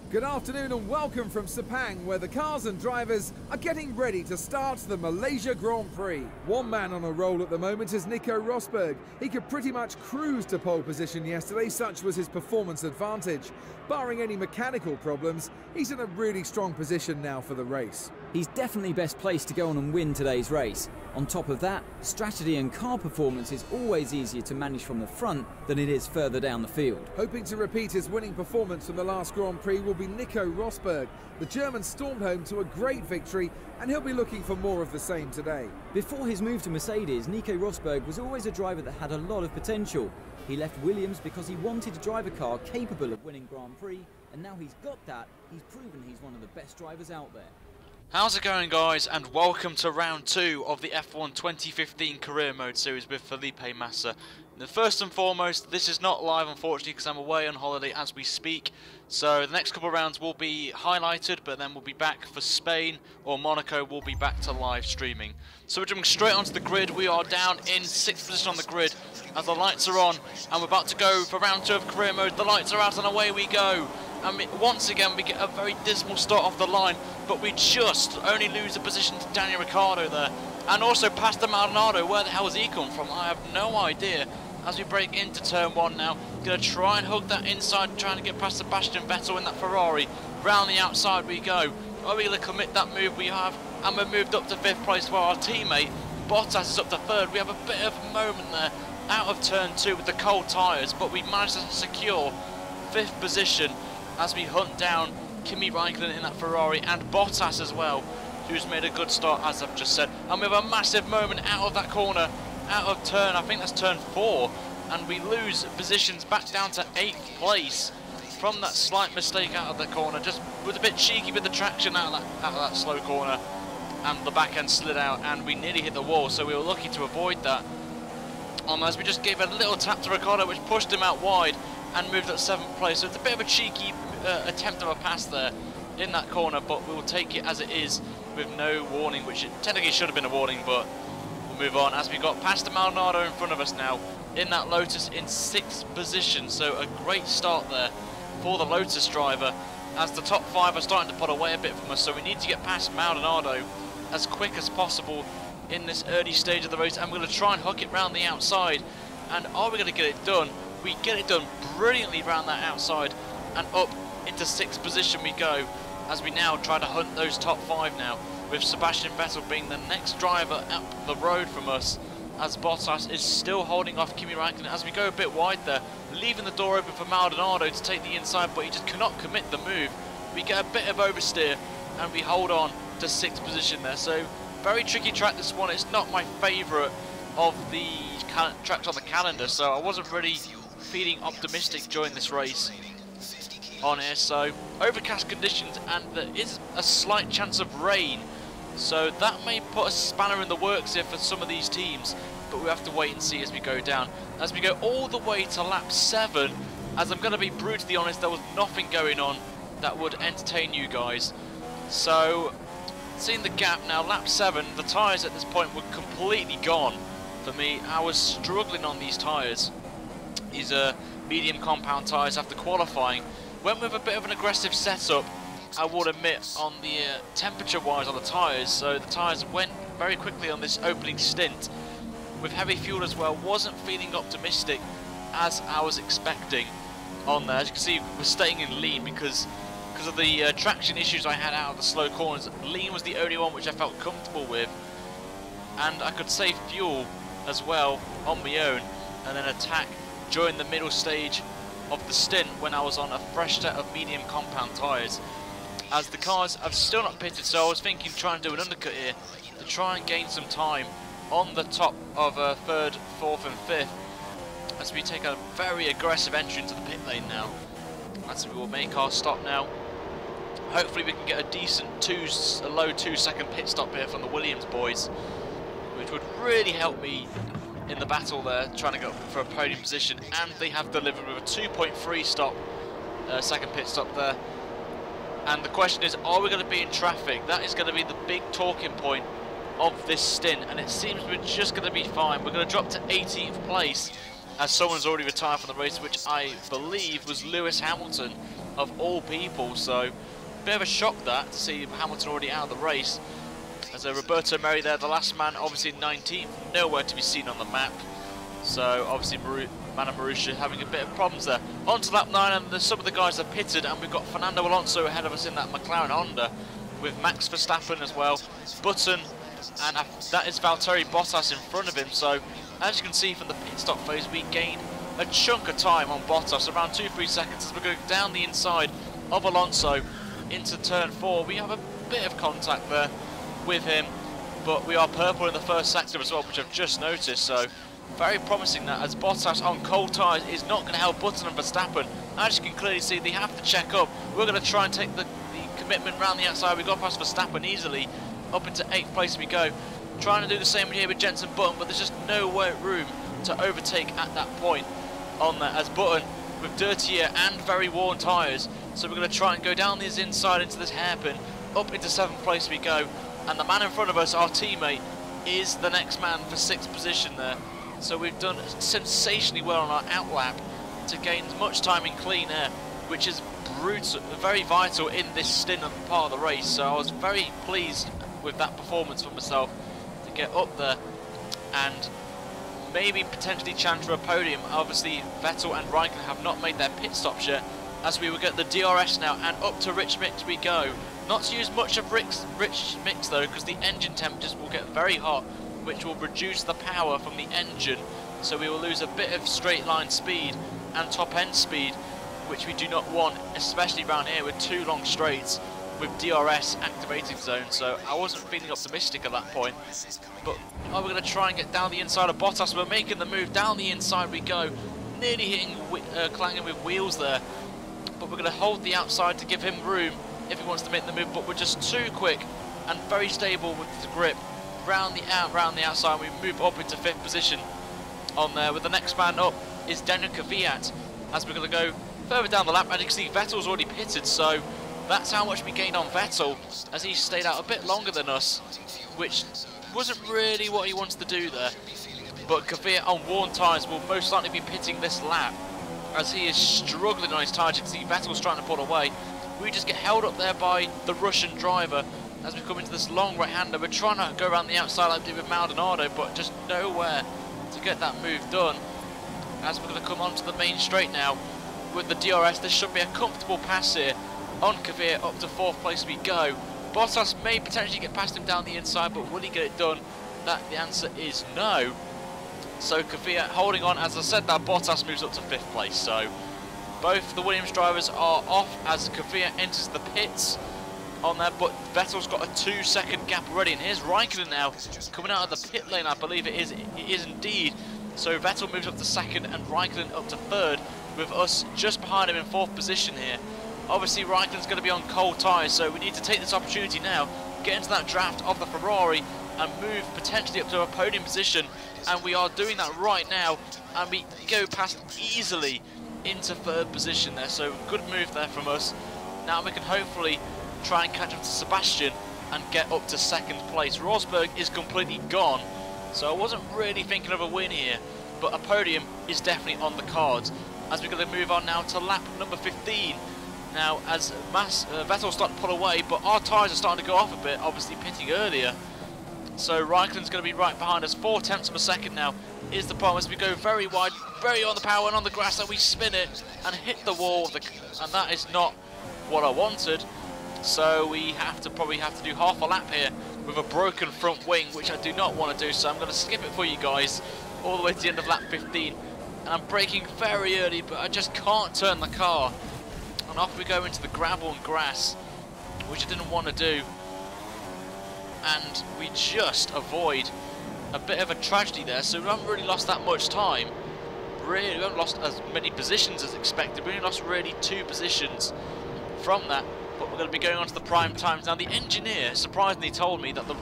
Good afternoon and welcome from Sepang, where the cars and drivers are getting ready to start the Malaysia Grand Prix. One man on a roll at the moment is Nico Rosberg. He could pretty much cruise to pole position yesterday, such was his performance advantage. Barring any mechanical problems, he's in a really strong position now for the race. He's definitely best placed to go on and win today's race. On top of that, strategy and car performance is always easier to manage from the front than it is further down the field. Hoping to repeat his winning performance from the last Grand Prix will be Nico Rosberg. The German stormed home to a great victory and he'll be looking for more of the same today. Before his move to Mercedes, Nico Rosberg was always a driver that had a lot of potential. He left Williams because he wanted to drive a car capable of winning Grand Prix, and now he's got that, he's proven he's one of the best drivers out there. How's it going, guys, and welcome to round 2 of the F1 2015 Career Mode series with Felipe Massa. Now, first and foremost, this is not live unfortunately because I'm away on holiday as we speak, so the next couple of rounds will be highlighted, but then we'll be back for Spain or Monaco. We'll be back to live streaming. So we're jumping straight onto the grid. We are down in 6th position on the grid as the lights are on, and we're about to go for round 2 of Career Mode. The lights are out and away we go. And once again we get a very dismal start off the line, but we just only lose a position to Daniel Ricciardo there, and also Pastor Maldonado. Where the hell has he come from? I have no idea. As we break into turn 1 now, going to try and hug that inside, trying to get past Sebastian Vettel in that Ferrari. Round the outside we go. Are we going to commit that move we have? And we're moved up to 5th place while our teammate Bottas is up to 3rd. We have a bit of a moment there out of turn 2 with the cold tyres, but we managed to secure 5th position as we hunt down Kimi Raikkonen in that Ferrari and Bottas as well, who's made a good start as I've just said. And we have a massive moment out of that corner, out of turn, I think that's turn 4, and we lose positions back down to 8th place from that slight mistake out of the corner. Just was a bit cheeky with the traction out of that slow corner, and the back end slid out and we nearly hit the wall, so we were lucky to avoid that. As we just gave a little tap to Ricciardo, which pushed him out wide and moved at 7th place. So it's a bit of a cheeky attempt of a pass there in that corner, but we'll take it as it is with no warning, which it technically should have been a warning, but we'll move on as we got Pastor Maldonado in front of us now in that Lotus in 6th position. So a great start there for the Lotus driver as the top 5 are starting to put away a bit from us, so we need to get past Maldonado as quick as possible in this early stage of the race, and we're going to try and hook it round the outside. And are we going to get it done? We get it done brilliantly round that outside, and up into 6th position we go as we now try to hunt those top 5 now, with Sebastian Vettel being the next driver up the road from us, as Bottas is still holding off Kimi Raikkonen as we go a bit wide there, leaving the door open for Maldonado to take the inside, but he just cannot commit the move. We get a bit of oversteer and we hold on to 6th position there. So very tricky track this one. It's not my favourite of the tracks on the calendar, so I wasn't really feeling optimistic during this race on here. So overcast conditions, and there is a slight chance of rain, so that may put a spanner in the works here for some of these teams, but we have to wait and see as we go down. As we go all the way to lap 7, as I'm going to be brutally honest, there was nothing going on that would entertain you guys. So seeing the gap now, lap 7, the tyres at this point were completely gone for me. I was struggling on these tyres. These medium compound tyres after qualifying. Went with a bit of an aggressive setup, I would admit, on the temperature wise on the tyres, so the tyres went very quickly on this opening stint. With heavy fuel as well, wasn't feeling optimistic as I was expecting on there. As you can see, we're staying in lean because of the traction issues I had out of the slow corners. Lean was the only one which I felt comfortable with, and I could save fuel as well on my own and then attack during the middle stage of the stint when I was on a fresh set of medium compound tyres. As the cars have still not pitted, so I was thinking try and do an undercut here to try and gain some time on the top of 3rd, 4th and 5th, as we take a very aggressive entry into the pit lane now. As we will make our stop now. Hopefully we can get a decent low 2-second pit stop here from the Williams boys, which would really help me in the battle there, trying to go for a podium position. And they have delivered with a 2.3 second pit stop there. And the question is, are we going to be in traffic? That is going to be the big talking point of this stint, and it seems we're just going to be fine. We're going to drop to 18th place as someone's already retired from the race, which I believe was Lewis Hamilton, of all people. So bit of a shock that to see Hamilton already out of the race. As Roberto Merri there, the last man, obviously 19th, nowhere to be seen on the map. So obviously Mana Marussia having a bit of problems there. On to lap 9, and some of the guys are pitted, and we've got Fernando Alonso ahead of us in that McLaren Honda, with Max Verstappen as well, Button, and that is Valtteri Bottas in front of him. So as you can see from the pit stop phase, we gained a chunk of time on Bottas, around 2-3 seconds, as we're going down the inside of Alonso into turn 4. We have a bit of contact there with him, but we are purple in the first sector as well, which I've just noticed. So very promising that, as Bottas on cold tyres is not going to help Button and Verstappen. As you can clearly see, they have to check up. We're going to try and take the commitment round the outside. We got past Verstappen easily, up into 8th place we go. Trying to do the same here with Jenson Button, but there's just no room to overtake at that point on that, as Button with dirtier and very worn tyres. So we're going to try and go down this inside into this hairpin, up into 7th place we go. And the man in front of us, our teammate, is the next man for 6th position there. So we've done sensationally well on our outlap to gain as much time in clean air, which is brutal, very vital in this stint of part of the race. So I was very pleased with that performance for myself to get up there and maybe potentially challenge for a podium. Obviously Vettel and Raikkonen have not made their pit stops yet, as we will get the DRS now, and up to rich mix we go. Not to use much of rich mix though, because the engine temperatures will get very hot, which will reduce the power from the engine, so we will lose a bit of straight line speed and top end speed, which we do not want, especially around here with 2 long straights with DRS activating zone. So I wasn't feeling optimistic at that point, but we're going to try and get down the inside of Bottas. We're making the move, down the inside we go, nearly hitting clanging with wheels there, but we're going to hold the outside to give him room if he wants to make the move. But we're just too quick and very stable with the grip. Round the outside, we move up into 5th position on there, with the next man up is Daniel Kvyat, as we're going to go further down the lap. And you can see Vettel's already pitted, so that's how much we gained on Vettel, as he stayed out a bit longer than us, which wasn't really what he wants to do there. But Kvyat on worn tyres will most likely be pitting this lap, as he is struggling on his tyres. You can see Vettel's trying to pull away. We just get held up there by the Russian driver as we come into this long right-hander. We're trying to go around the outside like we did with Maldonado, but just nowhere to get that move done. As we're going to come onto the main straight now with the DRS, this should be a comfortable pass here on Kvyat. Up to 4th place we go. Bottas may potentially get past him down the inside, but will he get it done? The answer is no. So Kvyat holding on. As I said, that Bottas moves up to 5th place. So both the Williams drivers are off as Kvyat enters the pits on there, but Vettel's got a 2-second gap already. And here's Raikkonen now coming out of the pit lane. I believe it is indeed. So Vettel moves up to 2nd and Raikkonen up to 3rd, with us just behind him in 4th position here. Obviously Raikkonen's going to be on cold tyres, so we need to take this opportunity now, get into that draft of the Ferrari and move potentially up to a podium position. And we are doing that right now, and we go past easily into 3rd position there. So good move there from us. Now we can hopefully try and catch up to Sebastian and get up to 2nd place. Rosberg is completely gone, so I wasn't really thinking of a win here, but a podium is definitely on the cards. As we're going to move on now to lap number 15. Now, as Vettel's starting to pull away, but our tyres are starting to go off a bit, obviously pitting earlier. So Raikkonen's going to be right behind us. 4 tenths of a second now is the problem, as we go very wide, very on the power and on the grass, and we spin it and hit the wall, and that is not what I wanted. So we probably have to do half a lap here with a broken front wing, which I do not want to do. So I'm going to skip it for you guys all the way to the end of lap 15. And I'm braking very early, but I just can't turn the car. And off we go into the gravel and grass, which I didn't want to do. And we just avoid a bit of a tragedy there. So we haven't really lost that much time. Really, we haven't lost as many positions as expected. We only lost really 2 positions from that. But we're going to be going on to the prime times. Now the engineer surprisingly told me that the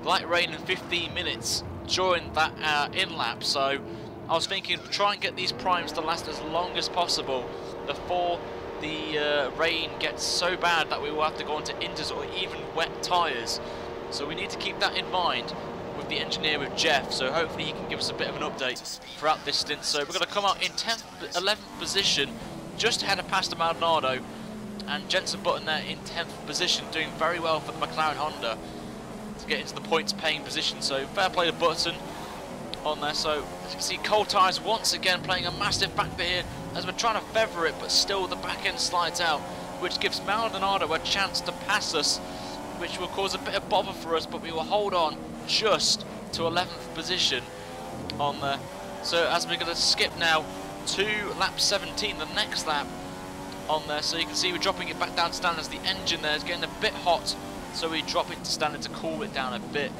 light rain in 15 minutes during that in-lap. So I was thinking, try and get these primes to last as long as possible before the rain gets so bad that we will have to go into inters or even wet tyres. So we need to keep that in mind with the engineer, with Jeff. So hopefully he can give us a bit of an update throughout this stint. So we're going to come out in 11th position just ahead of Pastor Maldonado, and Jenson Button there in 10th position, doing very well for the McLaren Honda to get into the points paying position. So fair play to Button on there. So as you can see, cold tyres once again playing a massive factor here as we're trying to feather it, but still the back end slides out, which gives Maldonado a chance to pass us, which will cause a bit of bother for us, but we will hold on just to 11th position on there. So as we're going to skip now to lap 17, the next lap on there, so you can see we're dropping it back down to standards. The engine there is getting a bit hot, so we drop it to standard to cool it down a bit.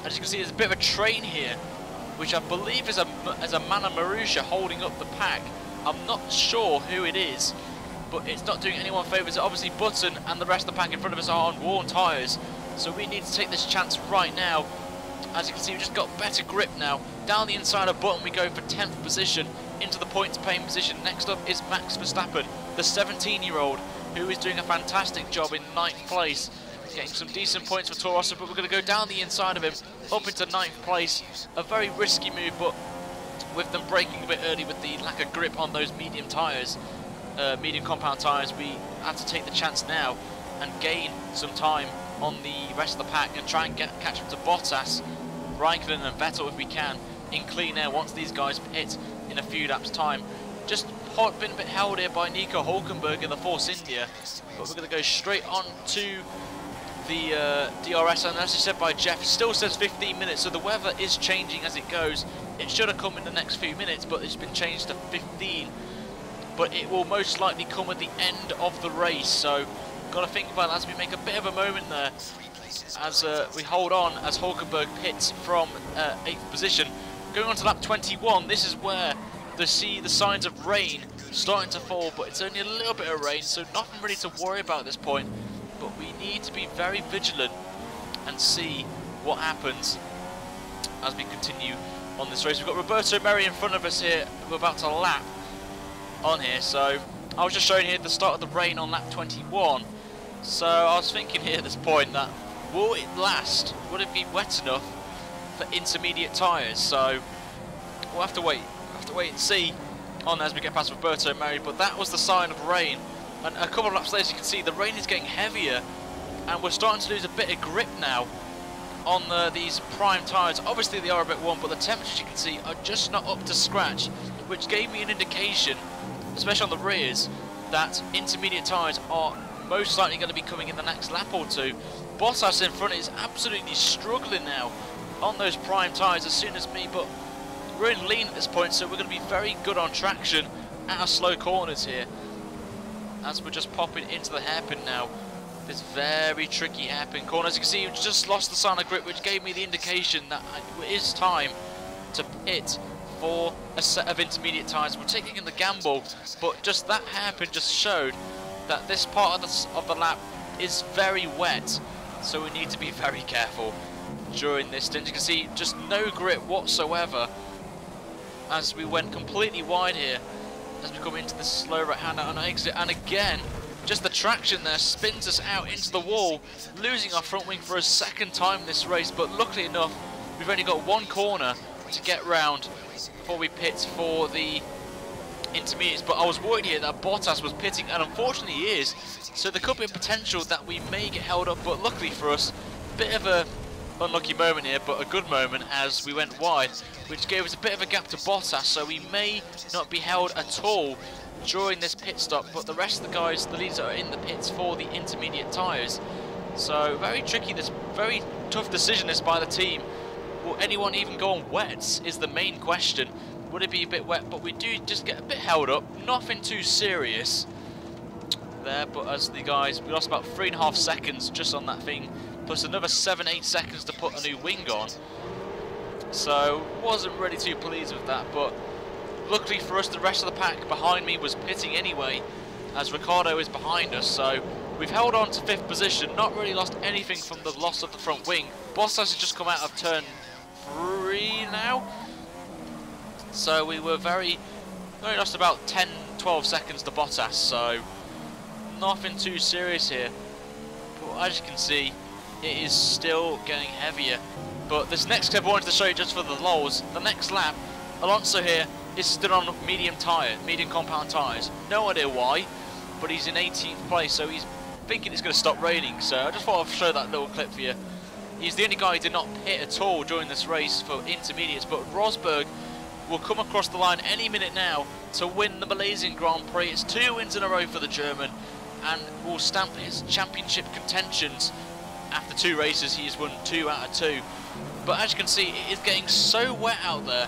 As you can see, there's a bit of a train here, which I believe is a Mana Marusha holding up the pack. I'm not sure who it is, but it's not doing anyone favours. Obviously Button and the rest of the pack in front of us are on worn tyres, so we need to take this chance right now. As you can see, we've just got better grip now. Down the inside of Button we go for 10th position into the points paying position. Next up is Max Verstappen, the 17-year-old, who is doing a fantastic job in 9th place, getting some decent points for Toro Rosso, but we're going to go down the inside of him up into 9th place. A very risky move, but with them braking a bit early with the lack of grip on those medium tyres, medium compound tyres, we had to take the chance now and gain some time on the rest of the pack and try and catch up to Bottas, Raikkonen and Vettel if we can in clean air once these guys pit in a few laps time. Just been a bit held here by Nico Hulkenberg in the Force India, but we're going to go straight on to the DRS, and as you said by Jeff, still says 15 minutes, so the weather is changing as it goes. It should have come in the next few minutes, but it's been changed to 15, but it will most likely come at the end of the race, so got to think about it as we make a bit of a moment there as we hold on as Hulkenberg pits from 8th position. Going on to lap 21, this is where they see the signs of rain starting to fall, but it's only a little bit of rain, so nothing really to worry about at this point, but we need to be very vigilant and see what happens as we continue on this race. We've got Roberto Merri in front of us here. We're about to lap on here, so I was just showing here the start of the rain on lap 21. So I was thinking here at this point that will it last? Would it be wet enough for intermediate tyres? So we'll have to wait. And see on as we get past Roberto Merri. But that was the sign of rain, and a couple of laps later you can see the rain is getting heavier, and we're starting to lose a bit of grip now on these prime tyres. Obviously they are a bit warm, but the temperatures you can see are just not up to scratch, which gave me an indication, especially on the rears, that intermediate tyres are most likely going to be coming in the next lap or two. Bottas in front is absolutely struggling now on those prime tyres as soon as me, but we're in lean at this point, so we're going to be very good on traction at our slow corners here as we're just popping into the hairpin now. This very tricky hairpin corner. As you can see, we've just lost the sign of grip, which gave me the indication that it is time to pit for a set of intermediate tyres. We're taking in the gamble, but just that hairpin just showed that this part of the lap is very wet, so we need to be very careful during this stint. You can see just no grip whatsoever as we went completely wide here as we come into the slow right-hander on exit, and again just the traction there spins us out into the wall, losing our front wing for a second time this race. But luckily enough, we've only got one corner to get round before we pit for the intermediates. But I was worried here that Bottas was pitting, and unfortunately he is, so there could be a potential that we may get held up. But luckily for us, bit of a unlucky moment here, but a good moment as we went wide, which gave us a bit of a gap to Bottas, so we may not be held at all during this pit stop. But the rest of the guys, the leaders, are in the pits for the intermediate tyres. So very tricky, this very tough decision this by the team. Will anyone even go on wets is the main question. Would it be a bit wet? But we do just get a bit held up, nothing too serious there. But as the guys, we lost about 3.5 seconds just on that thing, plus another 7-8 seconds to put a new wing on. So wasn't really too pleased with that, but luckily for us the rest of the pack behind me was pitting anyway, as Ricciardo is behind us. So we've held on to 5th position, not really lost anything from the loss of the front wing. Bottas has just come out of turn 3 now, so we were only lost about 10-12 seconds to Bottas, so nothing too serious here. But as you can see, it is still getting heavier. But this next clip I wanted to show you just for the lols. The next lap, Alonso here is stood on medium compound tyres. No idea why, but he's in 18th place, so he's thinking it's going to stop raining. So I just thought I'd show that little clip for you. He's the only guy who did not pit at all during this race for intermediates, but Rosberg will come across the line any minute now to win the Malaysian Grand Prix. It's 2 wins in a row for the German, and will stamp his championship contentions. After 2 races, he has won 2 out of 2. But as you can see, it is getting so wet out there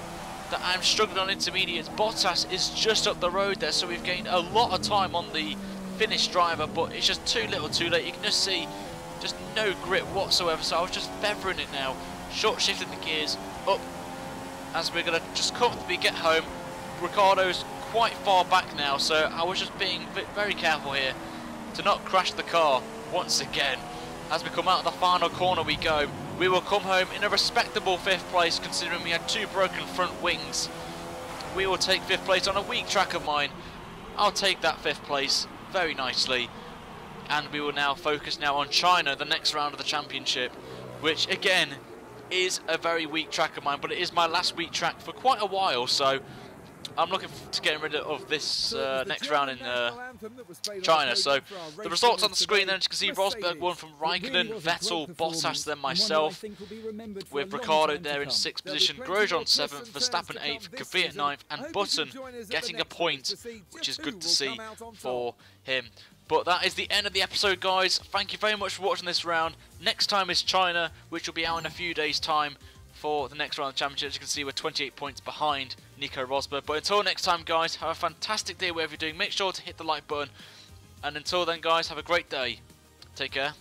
that I'm struggling on intermediates. Bottas is just up the road there, so we've gained a lot of time on the Finnish driver, but it's just too little too late. You can just see just no grip whatsoever, so I was just feathering it now, short shifting the gears up as we're going to just comfortably get home. Ricciardo's quite far back now, so I was just being very careful here to not crash the car once again. As we come out of the final corner we go. We will come home in a respectable 5th place, considering we had 2 broken front wings. We will take 5th place on a weak track of mine. I'll take that 5th place very nicely. And we will now focus now on China, the next round of the championship, which again is a very weak track of mine, but it is my last weak track for quite a while, so I'm looking to getting rid of this next round in China. So the results on the screen then, as you can see, Rosberg won from Raikkonen, Vettel, Bottas, then myself, with Ricciardo there in 6th position, Grosjean 7th, Verstappen 8th, Kvyat 9th, and Button getting a point, which is good to see for him. But that is the end of the episode, guys. Thank you very much for watching this round. Next time is China, which will be out in a few days' time for the next round of the championship. As you can see, we're 28 points behind Nico Rosberg. But until next time, guys, have a fantastic day wherever you're doing. Make sure to hit the like button. And until then, guys, have a great day. Take care.